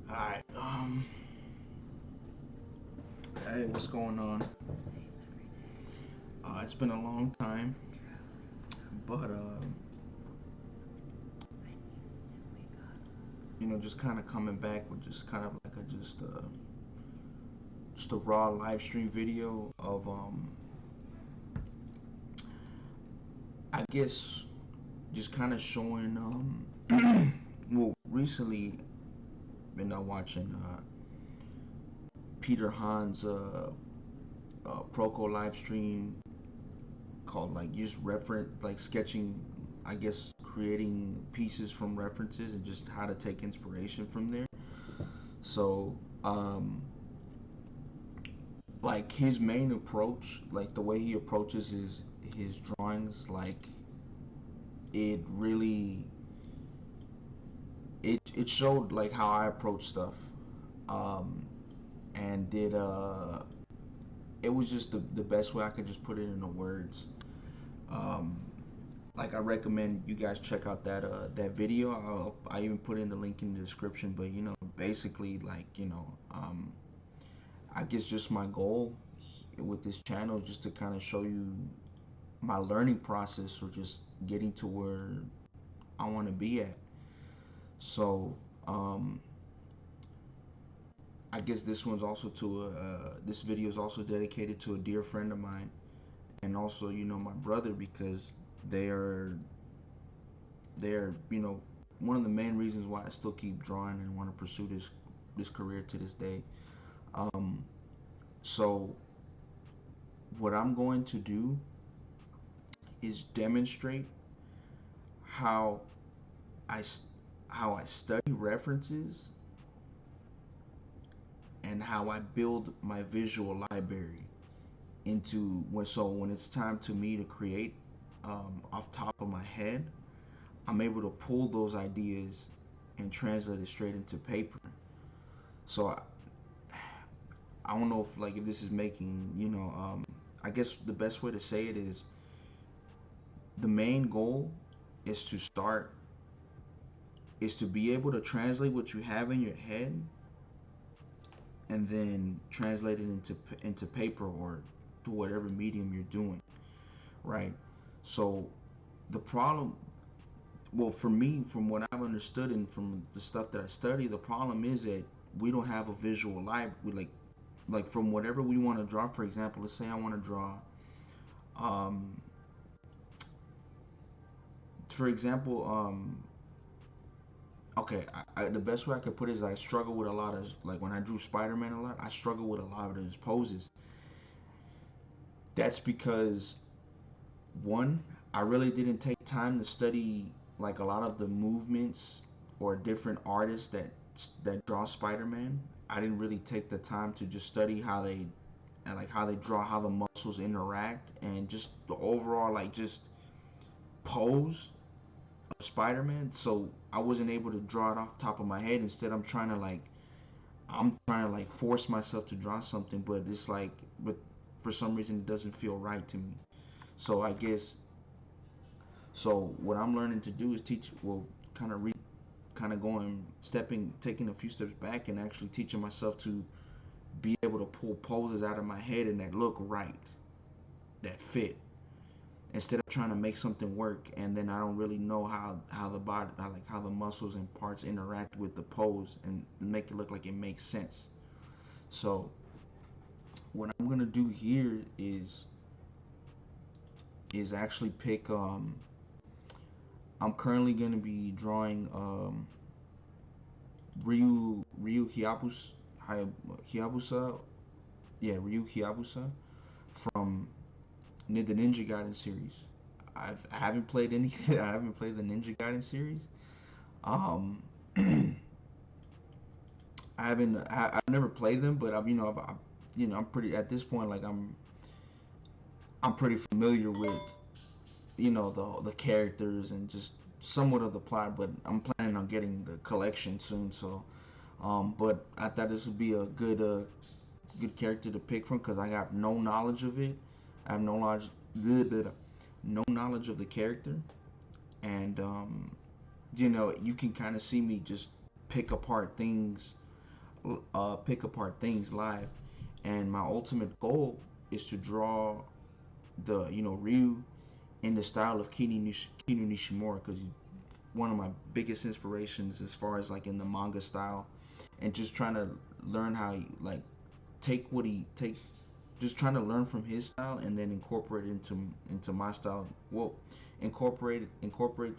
Alright, hey, what's going on? It's been a long time, but, just kind of coming back with just kind of like just a raw live stream video of, I guess, just kind of showing, well, recently, been watching, Peter Han's, Proco live stream called like just reference like sketching, I guess creating pieces from references and just how to take inspiration from there. So like his main approach, like the way he approaches his drawings, like it really it showed like how I approach stuff. And did it was just the best way I could just put it into words. Like I recommend you guys check out that video. I even put in the link in the description. But basically, like I guess just my goal with this channel is just to kind of show you my learning process, or just getting to where I want to be at. So I guess this video is also dedicated to a dear friend of mine, and also my brother, because they're one of the main reasons why I still keep drawing and want to pursue this career to this day. So what I'm going to do is demonstrate how I how I study references and how I build my visual library into when it's time to me to create, off top of my head, I'm able to pull those ideas and translate it straight into paper. So I don't know if this is making I guess the best way to say it is, the main goal is to be able to translate what you have in your head and then translate it into paper, or to whatever medium you're doing, right? So the problem, well, for me, from what I've understood and from the stuff that I study, the problem is that we don't have a visual library. Like from whatever we want to draw. For example, let's say I want to draw, for example, okay, the best way I could put it is I struggle with a lot of, like when I drew Spider-Man a lot, I struggle with a lot of his poses. That's because, one, I really didn't take time to study like a lot of the movements or different artists that draw Spider-Man. I didn't really take the time to just study how they draw, how the muscles interact, and just the overall just pose of Spider-Man. So I wasn't able to draw it off the top of my head. Instead, I'm trying to force myself to draw something, but but for some reason it doesn't feel right to me. So I guess, so what I'm learning to do is kind of going, taking a few steps back and actually teaching myself to be able to pull poses out of my head and that look right, that fit, instead of trying to make something work and then I don't really know how the body, how the muscles and parts interact with the pose and make it look like it makes sense. So what I'm gonna do here is actually pick, I'm currently gonna be drawing Ryu Hayabusa, yeah, Ryu Hayabusa from the Ninja Gaiden series. I haven't played any. I haven't played the Ninja Gaiden series. Um, I've never played them, but I'm pretty at this point. Like I'm pretty familiar with the characters and just somewhat of the plot. But I'm planning on getting the collection soon. So, but I thought this would be a good character to pick from, because I got no knowledge of it. I have no knowledge of the character, and you can kind of see me just pick apart things pick apart things live, and my ultimate goal is to draw the Ryu in the style of Kinu Nishimura, because one of my biggest inspirations as far as like in the manga style, and just trying to learn how he like take what he take, just trying to learn from his style and then incorporate it into my style. Well, incorporate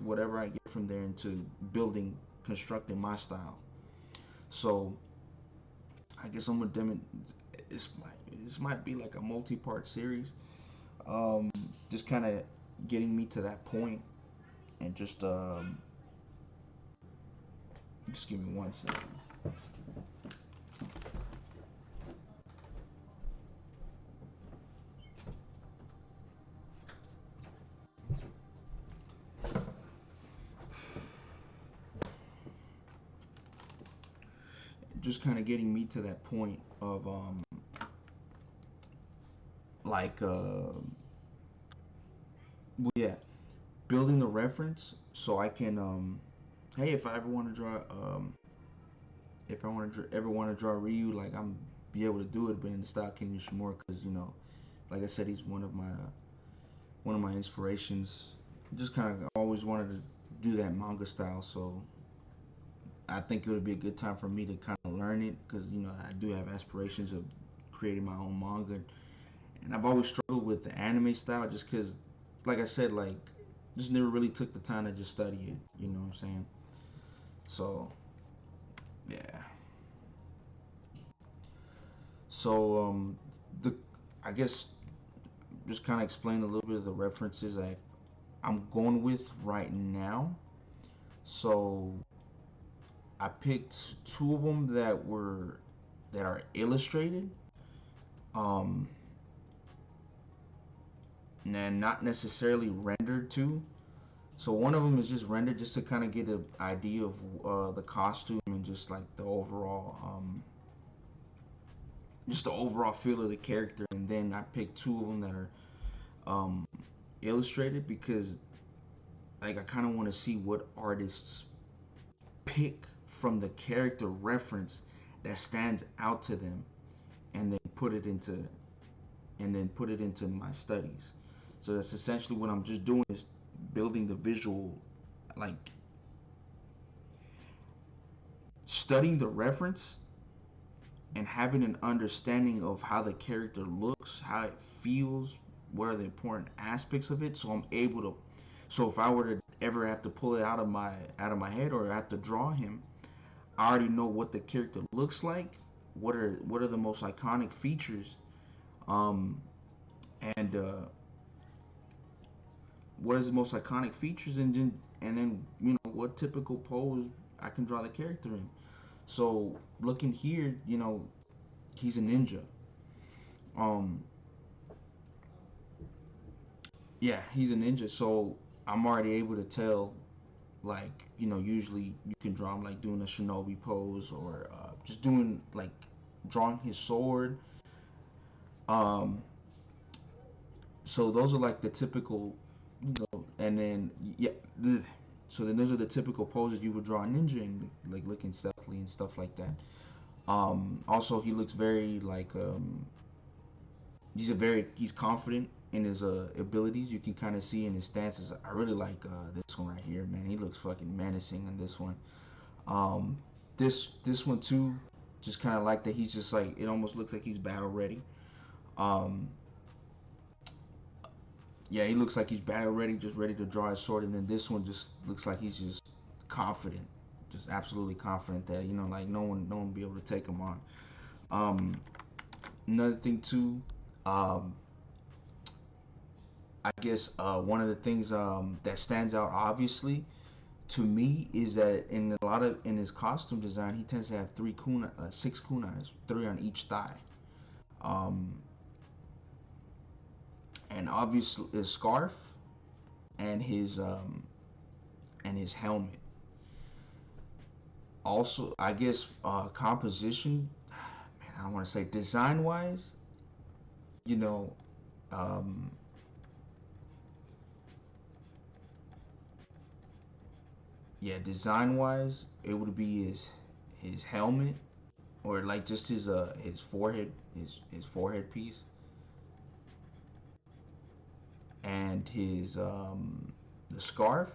whatever I get from there into building, constructing my style. So I guess I'm gonna this might be like a multi-part series. Um, just kind of getting me to that point, and just give me 1 second. Just kind of getting me to that point of like well, yeah, building the reference so I can hey, if I ever want to draw if I want to ever want to draw Ryu, like I'm be able to do it, but in the style Ken Nishimura, because like I said, he's one of my inspirations. Just kind of always wanted to do that manga style, so I think it would be a good time for me to kind of learn it, because I do have aspirations of creating my own manga, and I've always struggled with the anime style, just because, like I said, like just never really took the time to just study it. You know what I'm saying? So yeah. So the I guess just kind of explain a little bit of the references I'm going with right now. So I picked two of them that are illustrated, um, and not necessarily rendered too. So one of them is just rendered, just to kind of get an idea of the costume and just like the overall feel of the character. And then I picked two of them that are um, illustrated, because like I kind of want to see what artists pick from the character reference that stands out to them, and then put it into my studies. So that's essentially what I'm just doing, is building the visual, like studying the reference and having an understanding of how the character looks, how it feels, what are the important aspects of it, so I'm able to, so if I were to ever have to pull it out of my head, or have to draw him, I already know what the character looks like, what are the most iconic features, um and what is the most iconic features, and then what typical pose I can draw the character in. So looking here, he's a ninja. Um, yeah, he's a ninja. So I'm already able to tell, like, usually you can draw him like doing a shinobi pose, or just doing like drawing his sword. Um, so those are like the typical, and then yeah, so then those are the typical poses you would draw a ninja in, like looking stealthily and stuff like that. Also, he looks very like he's confident in his abilities. You can kind of see in his stances. I really like this one right here, man. He looks fucking menacing in this one. Um, this one too, just kind of like that. He's just like, it almost looks like he's battle ready. Um, yeah, he looks like he's battle ready, just ready to draw his sword. And then this one just looks like he's just confident, just absolutely confident that like no one will be able to take him on. Um, Another thing too, um, I guess one of the things that stands out obviously to me is that in his costume design, he tends to have six kunais, three on each thigh, um, and obviously his scarf and his helmet. Also, I guess composition, man, I don't want to say design wise, you know, um, yeah, design wise, it would be his helmet, or like just his forehead, his forehead piece, and his the scarf,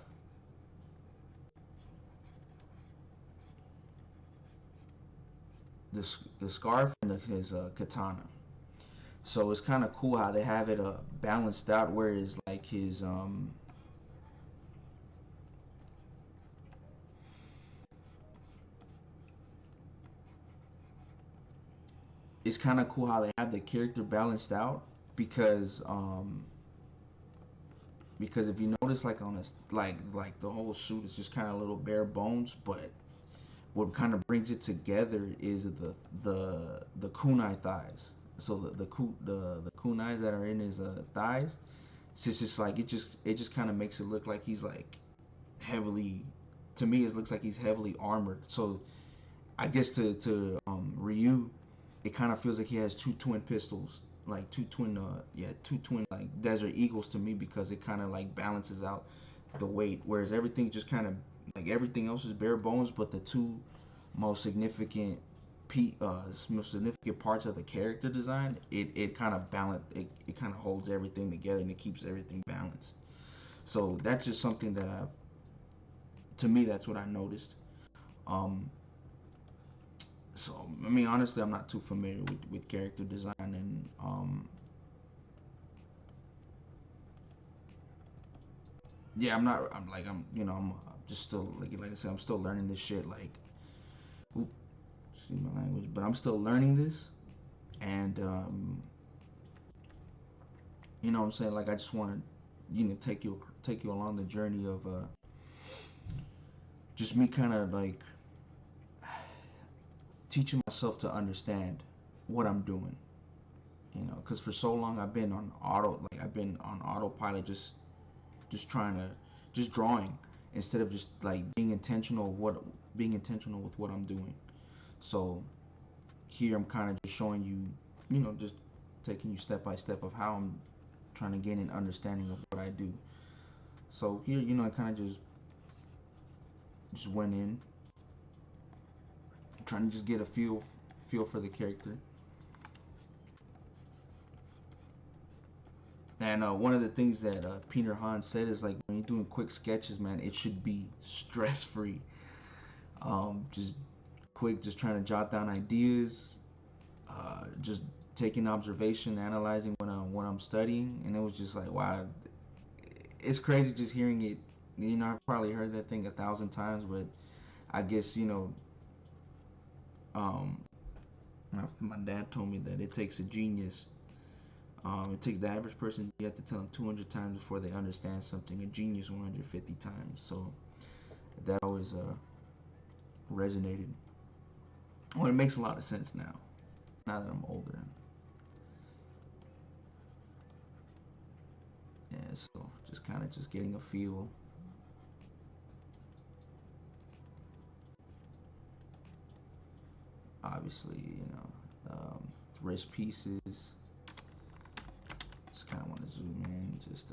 the scarf and his katana. So it's kind of cool how they have it balanced out, whereas like his it's kind of cool how they have the character balanced out because because if you notice like on this like the whole suit is just kind of a little bare bones, but what kind of brings it together is the kunai thighs. So the kunais that are in his thighs, it's just like it just kind of makes it look like he's like heavily. To me, it looks like he's heavily armored. So I guess to Ryu, it kind of feels like he has two twin pistols, like two twin like Desert Eagles to me because it kind of like balances out the weight, whereas everything just kind of like everything else is bare bones, but the two most significant most significant parts of the character design, it kind of it kind of holds everything together and it keeps everything balanced. So that's just something that I've to me that's what I noticed. Um, so I mean honestly I'm not too familiar with character design and yeah I'm like I'm you know I'm just still like I said I'm still learning this shit like oop, excuse my language but I'm still learning this and you know what I'm saying like I just want to take you along the journey of just me kind of like teaching myself to understand what I'm doing you know because for so long I've been on autopilot just trying to just drawing instead of just like being intentional with what I'm doing. So here I'm kind of just showing you, you know, just taking you step by step of how I'm trying to gain an understanding of what I do. So here, you know, I kind of just went in trying to just get a feel for the character. And one of the things that Peter Han said is like when you're doing quick sketches, man, it should be stress free. Just quick, just trying to jot down ideas, just taking observation, analyzing what I'm studying, and it was just like wow, it's crazy just hearing it. You know, I've probably heard that thing 1,000 times, but I guess you know, um, my dad told me that it takes a genius. It takes the average person. You have to tell them 200 times before they understand something. A genius 150 times. So that always resonated. Well, it makes a lot of sense now. Now that I'm older. Yeah. So just kind of just getting a feel. Obviously, you know, wrist pieces. Just kind of want to zoom in. Just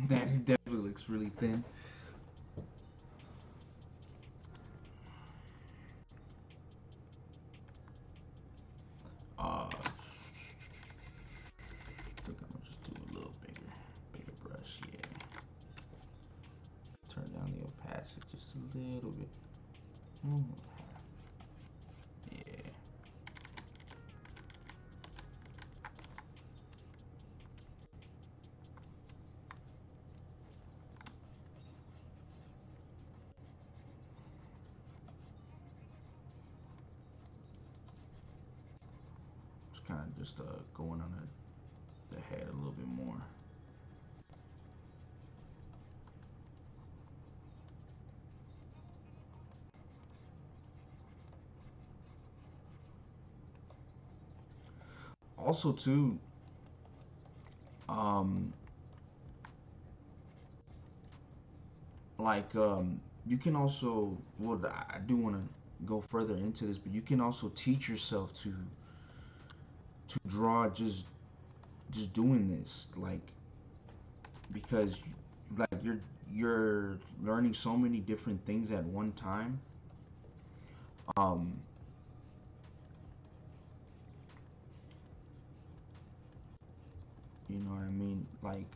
That definitely looks really thin. I think I'm gonna just do a little bigger brush. Yeah. Turn down the opacity just a little bit. Mm, yeah. Just kind of just going on the head a little bit more. Also, too, um, like you can also, well, I do want to go further into this, but you can also teach yourself to draw just doing this, like, because like you're learning so many different things at one time. um you know what I mean, like,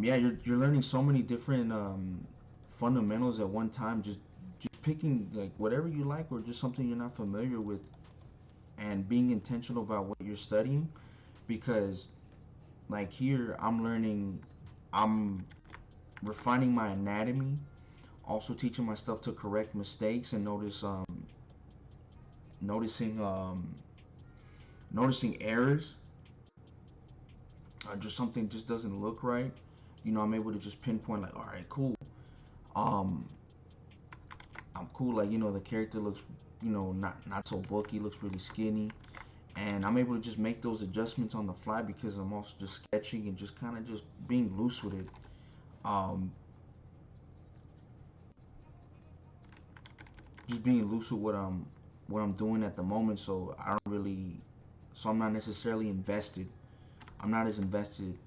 yeah, you're learning so many different fundamentals at one time, just picking like whatever you like or just something you're not familiar with, and being intentional about what you're studying. Because like here I'm refining my anatomy, also teaching myself to correct mistakes and noticing noticing errors, just something just doesn't look right. I'm able to just pinpoint, like, all right, cool. um I'm cool, like, the character looks, not so bulky, looks really skinny, and I'm able to just make those adjustments on the fly because I'm also just sketching and just kind of just being loose with it. um just being loose with what I'm doing at the moment, so I don't really, so I'm not necessarily invested. I'm not as invested.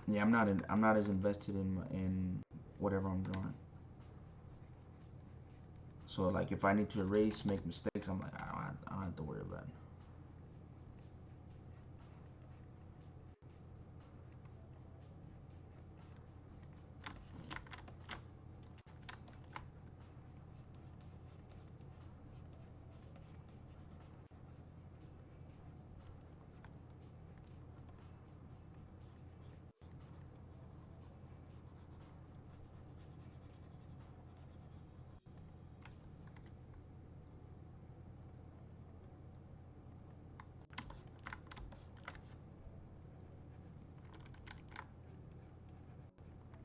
Yeah, I'm not as invested in whatever I'm drawing. So like if I need to erase, make mistakes, I'm like, I don't have to worry about it.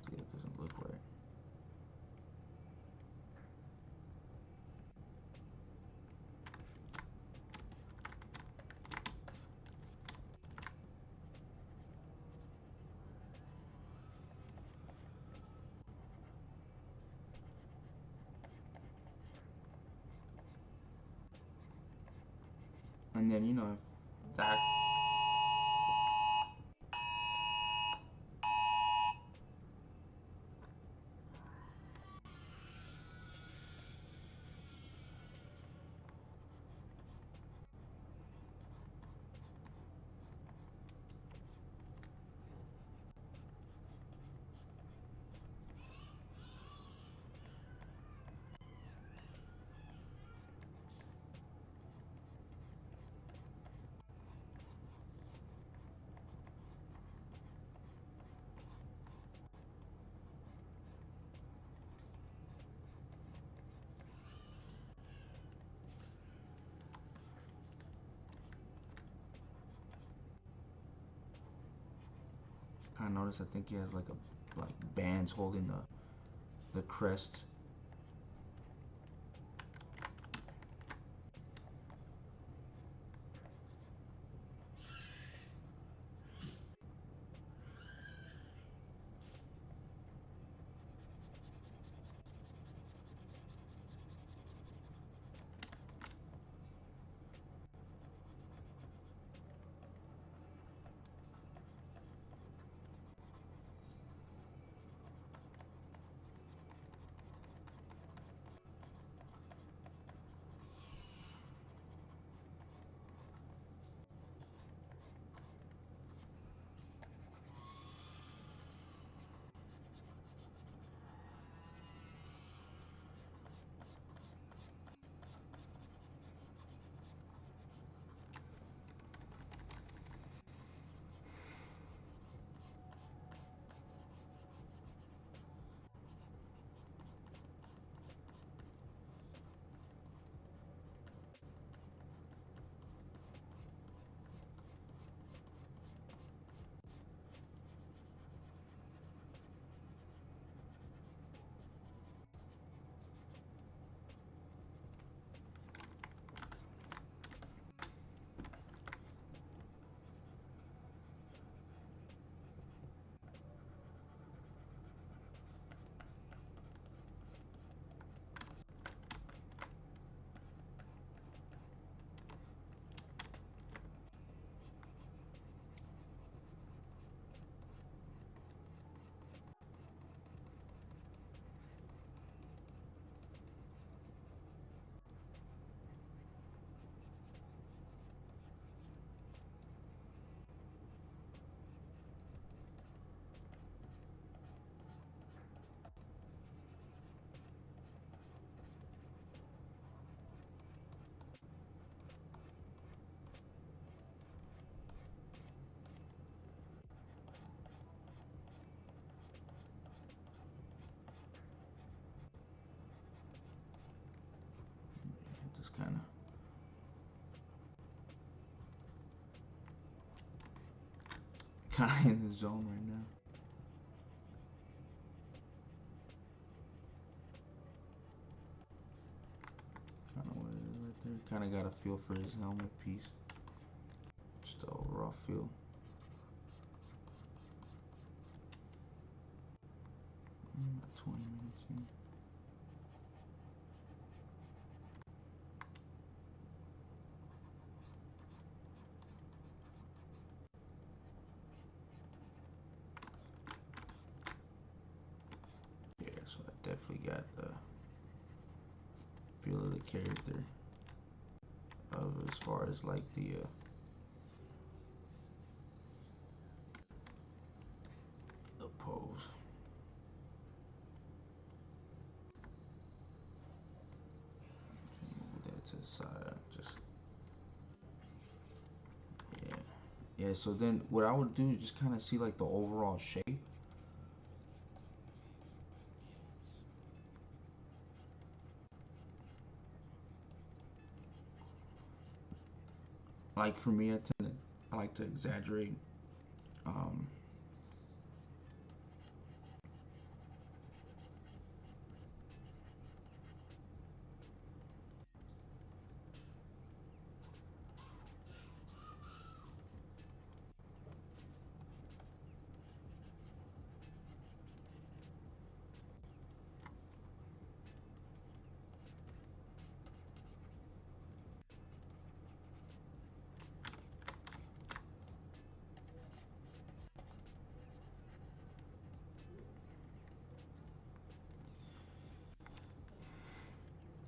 See, it doesn't look right. And then if that, kind of notice, I think he has like a like bands holding the crest. kind of in the zone right now. Kind of what it is right there. Kind of got a feel for his helmet piece. Just the overall feel. About 20 minutes in. Yeah, so I definitely got the feel of the character of as far as like the pose. Move that to the side. Just yeah. Yeah, so then what I would do is just kind of see like the overall shape. Like for me, I like to exaggerate. Um,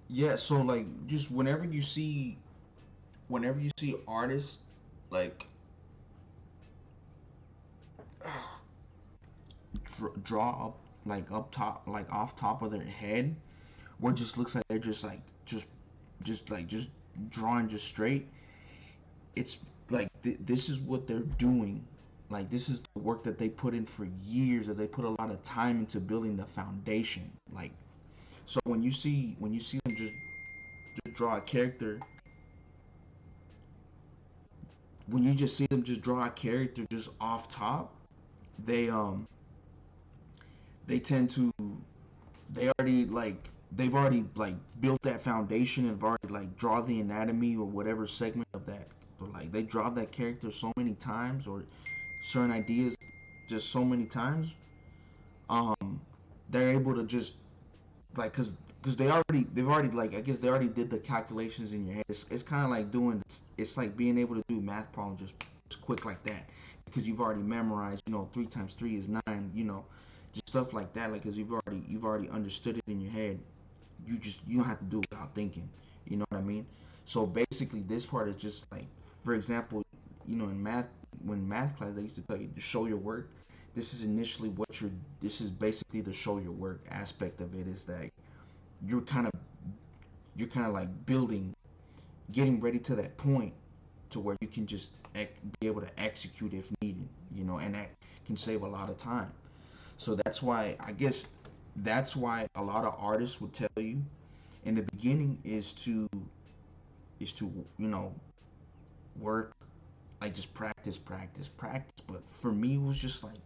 yeah, so like just whenever you see artists like draw up like up top like off top of their head where it just looks like they're just like just drawing just straight. It's like this is what they're doing. Like this is the work that they put in for years, that they put a lot of time into building the foundation. Like so when you see them just draw a character, when you just see them just draw a character just off top, they they tend to they've already like built that foundation and have already like draw the anatomy or whatever segment of that. So like they draw that character so many times or certain ideas just so many times. Um, they're able to just like because they've already like I guess they already did the calculations in your head. It's kind of like doing it's like being able to do math problems just quick like that because you've already memorized. You know, 3 times 3 is 9. You know, just stuff like that. Like because you've already understood it in your head. You don't have to do it without thinking. You know what I mean? So basically, this part is just like, for example, you know, in math, when math class they used to tell you to show your work. This is initially what you're. This is basically the show your work aspect of it. Is that you're kind of you're kind of like building, getting ready to that point to where you can just be able to execute if needed. You know, and that can save a lot of time. So that's why I guess that's why a lot of artists would tell you in the beginning is to you know work like just practice. But for me, it was just like,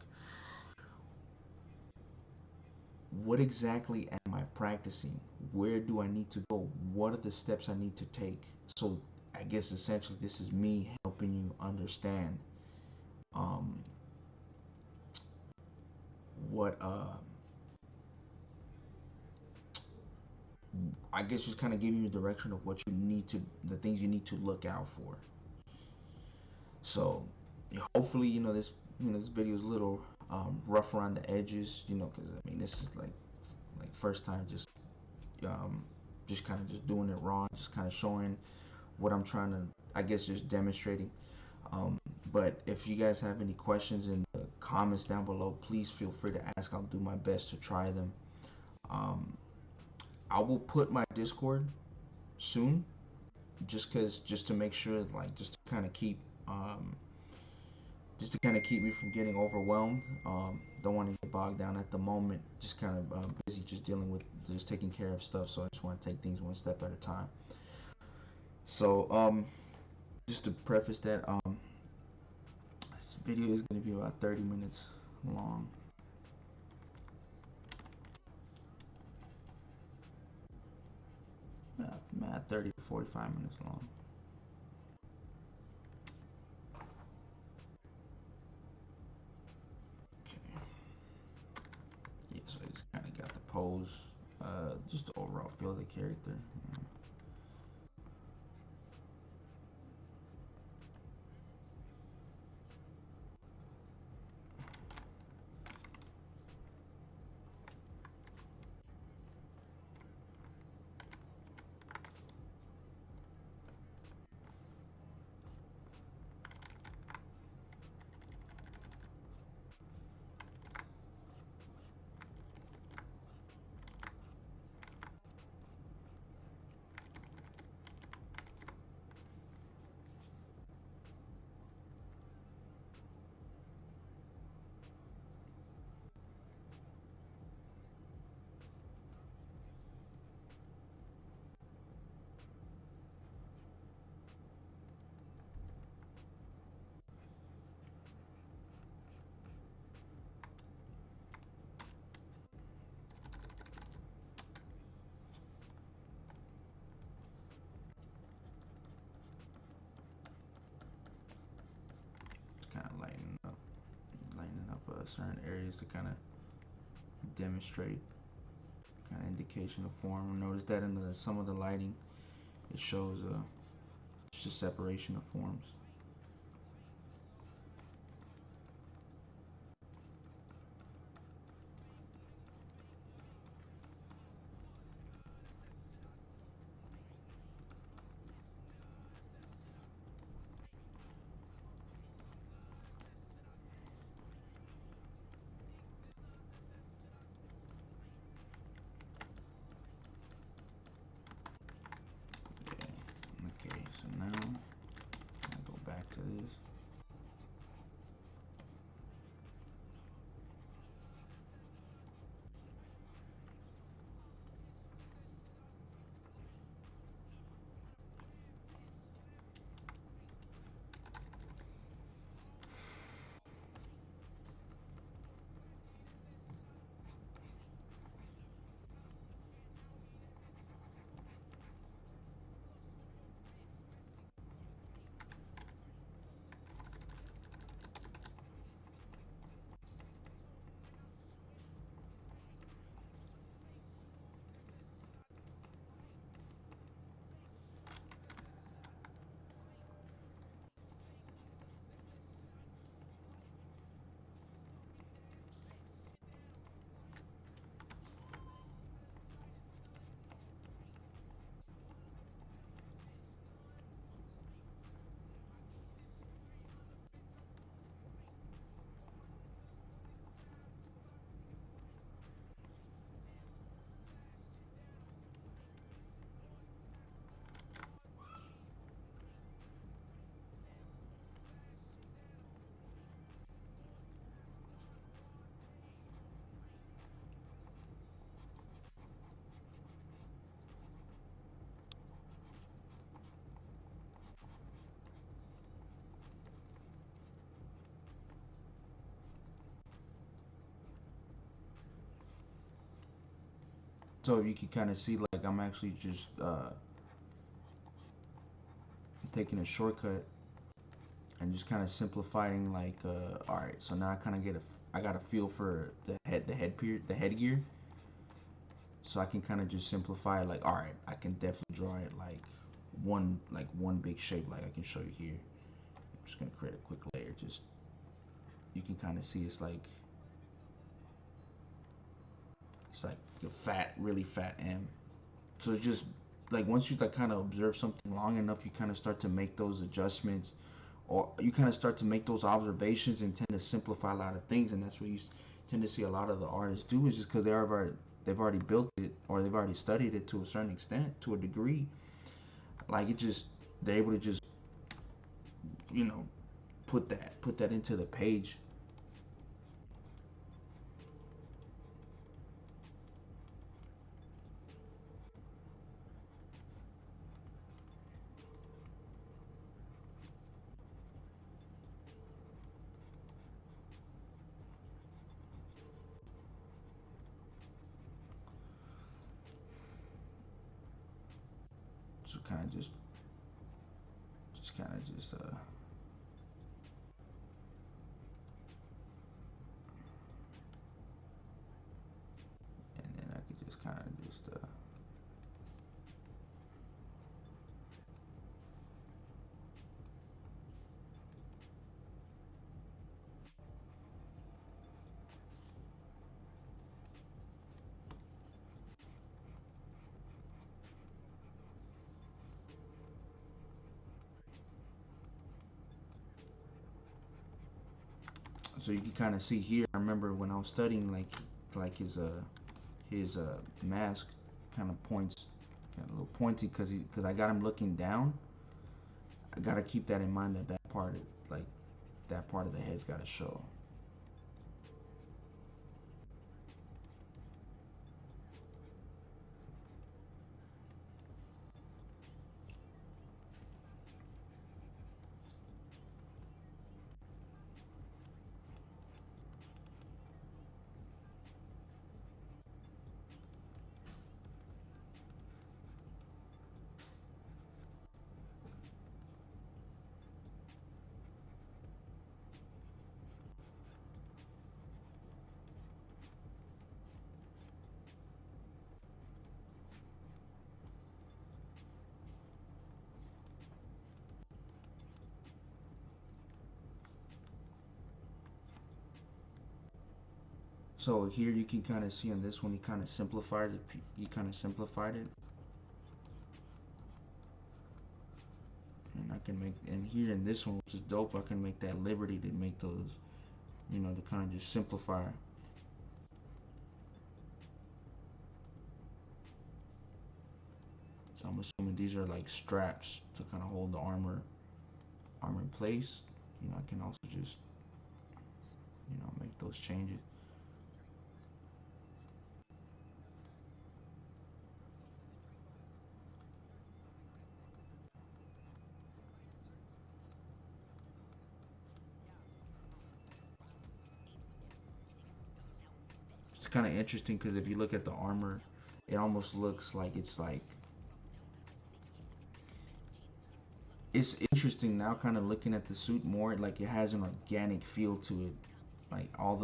what exactly am I practicing? Where do I need to go? What are the steps I need to take? So I guess essentially this is me helping you understand um, what I guess just kind of giving you a direction of what you need to the things you need to look out for. So hopefully this video is a little rough around the edges, you know, because I mean this is like first time um, just kind of just doing it raw, just kind of showing what I'm trying to, I guess, just demonstrating. Um, but if you guys have any questions in the comments down below, please feel free to ask. I'll do my best to try them. Um, I will put my Discord soon, just to make sure, like, um, just to kind of keep me from getting overwhelmed. Don't want to get bogged down at the moment. Just kind of busy, just dealing with just taking care of stuff. So I just want to take things one step at a time. So just to preface that, this video is gonna be about 30 minutes long. Yeah, 30 to 45 minutes long. Okay. Yeah, so I just kind of got the pose, just the overall feel of the character. Yeah. Just kind of lightening up certain areas to kind of demonstrate kind of indication of form. Notice that in some of the lighting, it shows just separation of forms. Okay, so now I'll go back to this. So you can kind of see like I'm actually just taking a shortcut and just kind of simplifying like all right, so now I kind of I got a feel for the headgear, so I can kind of just simplify it like all right, I can definitely draw it like one big shape like I can show you here. I'm just gonna create a quick layer. Just you can kind of see it's like a fat, really fat M. So it's just like once you like kind of observe something long enough, you kind of start to make those adjustments, or you kind of start to make those observations and tend to simplify a lot of things. And that's what you tend to see a lot of the artists do, is just because they've already built it or they've already studied it to a certain extent, to a degree. Like it just they're able to just you know put that into the page. So kind of just kind of just and then I could just kind of just so you can kind of see here. I remember when I was studying, like his mask kind of points, kind of a little pointy, because I got him looking down. I gotta keep that in mind, that part, like that part of the head's gotta show. So here you can kind of see on this one, he kind of simplified it. He kind of simplified it, and I can make, and here in this one, which is dope, I can make that liberty to make those, to kind of just simplify. So I'm assuming these are like straps to kind of hold the armor in place. I can also just, make those changes. It's kind of interesting because if you look at the armor, it almost looks like it's interesting now kind of looking at the suit more, like it has an organic feel to it, like all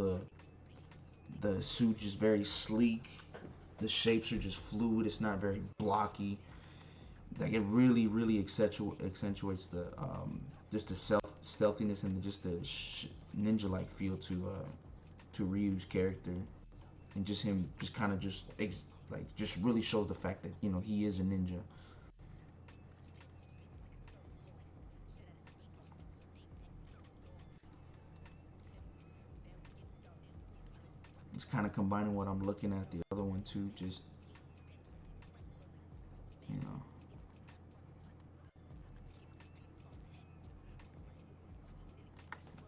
the suit just very sleek, the shapes are just fluid, it's not very blocky, like it really accentuates the just the stealthiness and just the ninja like feel to Ryu's character, and just him just kind of like just really shows the fact that he is a ninja. It's kind of combining what I'm looking at the other one too, just you know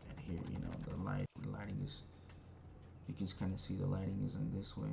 and here the lighting is, you can kind of see the lighting is in this way.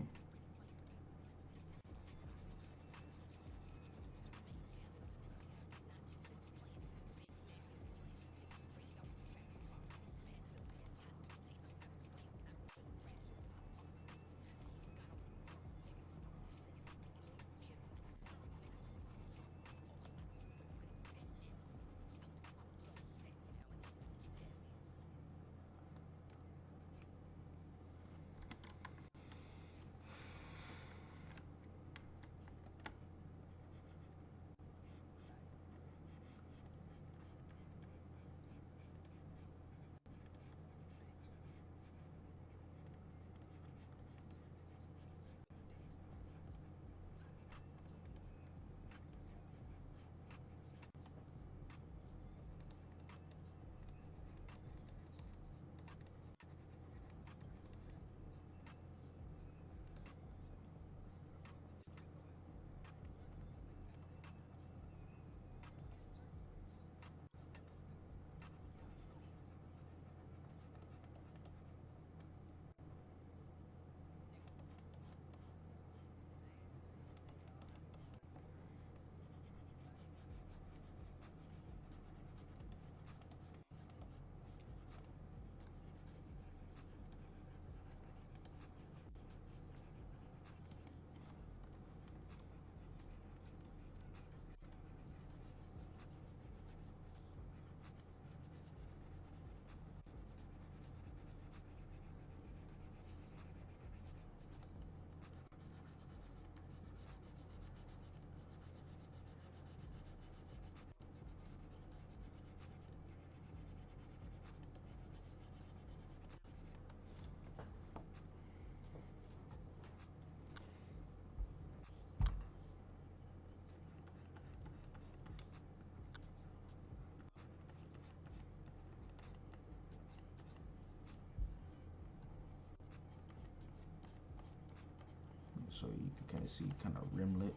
So you can kind of see kind of rimlet.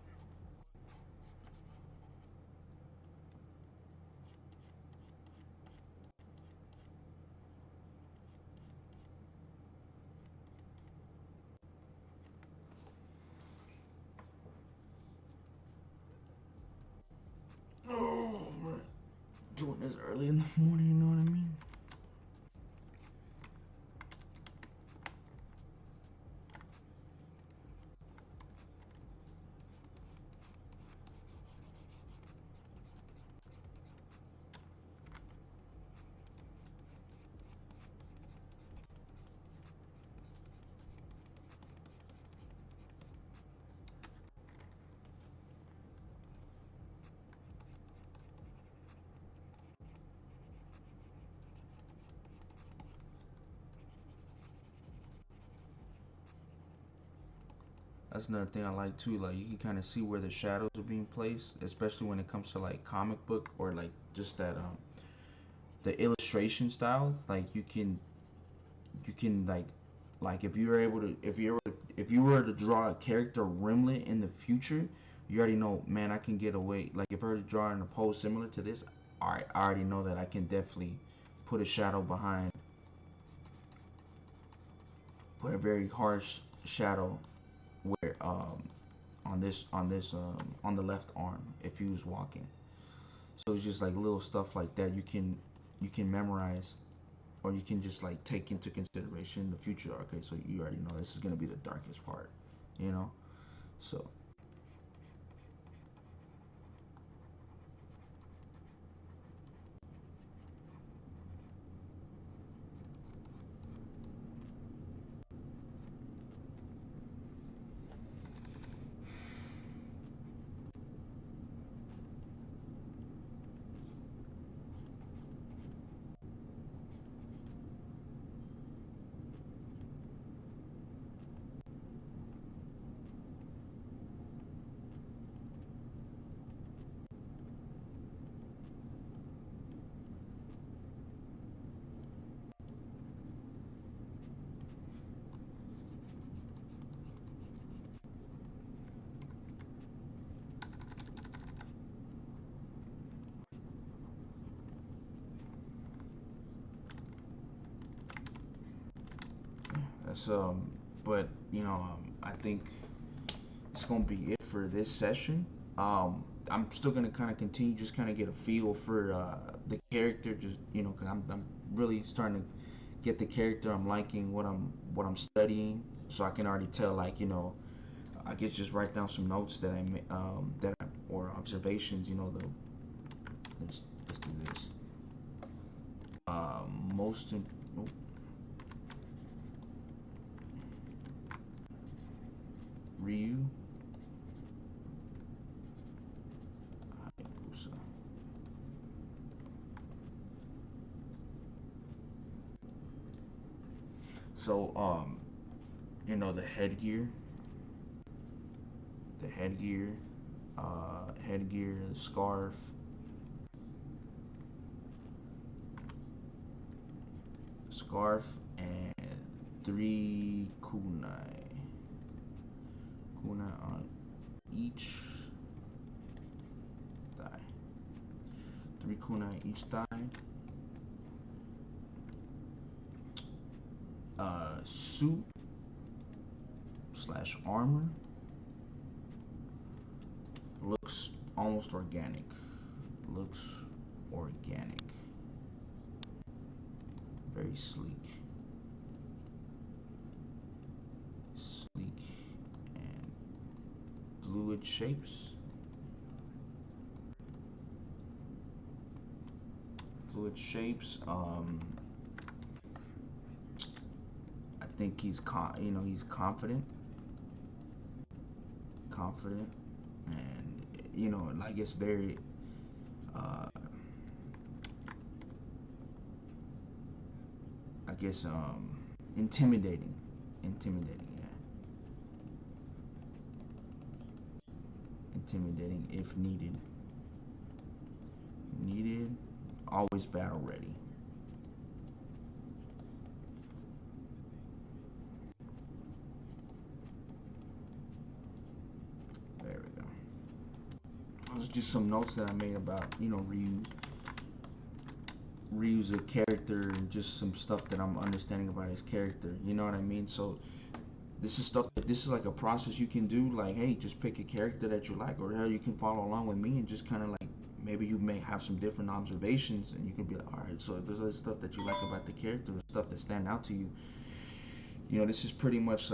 Oh, man. Doing this early in the morning, you know what I mean? That's another thing I like too. Like you can kind of see where the shadows are being placed, especially when it comes to like comic book or like just that the illustration style. Like you can like if you were able to if you were to draw a character rimlet in the future, you already know, man, I can get away. Like if I were to draw in a pose similar to this, all right, I already know that I can definitely put a shadow behind, put a very harsh shadow where on the left arm if he was walking. So it's just like little stuff like that you can memorize, or you can just like take into consideration in the future. Okay, so you already know this is gonna be the darkest part, you know. So that's but I think it's gonna be it for this session. I'm still gonna kind of continue, just kind of get a feel for the character, just because I'm really starting to get the character. I'm liking what I'm studying, so I can already tell, like, I guess just write down some notes that or observations. Let's do this. Most in, oh, Ryu Hayabusa. So the headgear, scarf, and three kunai on each thigh. Three kunai each thigh. Suit slash armor looks almost organic. Looks organic. Very sleek. Sleek and fluid shapes. Fluid shapes. I think he's he's confident, and like it's very uh, I guess intimidating, yeah, intimidating if needed, always battle ready. just some notes that I made about, you know, Ryu's a character, and just some stuff that I'm understanding about his character. You know what I mean? So this is stuff that this is like a process you can do. Like, hey, just pick a character that you like, or hell, you can follow along with me and just kind of like maybe you may have some different observations, and you can be like, all right, so there's other stuff that you like about the character, or stuff that stand out to you. You know, this is pretty much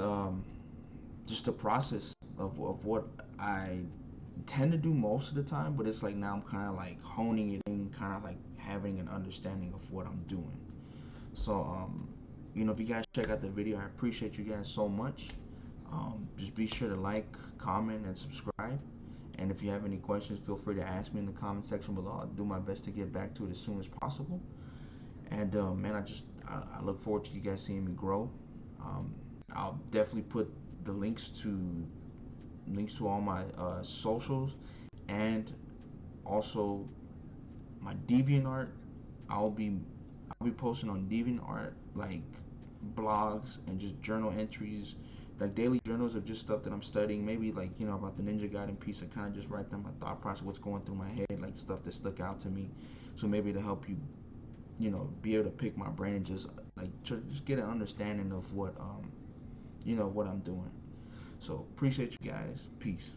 just a process of what I tend to do most of the time, but it's like now I'm kind of like honing it in, kind of like having an understanding of what I'm doing. So, you know, if you guys check out the video, I appreciate you guys so much. Just be sure to like, comment, and subscribe. And if you have any questions, feel free to ask me in the comment section below. I'll do my best to get back to it as soon as possible. And man, I look forward to you guys seeing me grow. I'll definitely put the links to all my socials, and also my DeviantArt. I'll be posting on DeviantArt like blogs and just journal entries, like daily journals of just stuff that I'm studying. Maybe like, you know, about the Ninja Gaiden piece. I kind of just write down my thought process, what's going through my head, like stuff that stuck out to me. So maybe to help you, you know, be able to pick my brain and just like just get an understanding of what you know, what I'm doing. So appreciate you guys. Peace.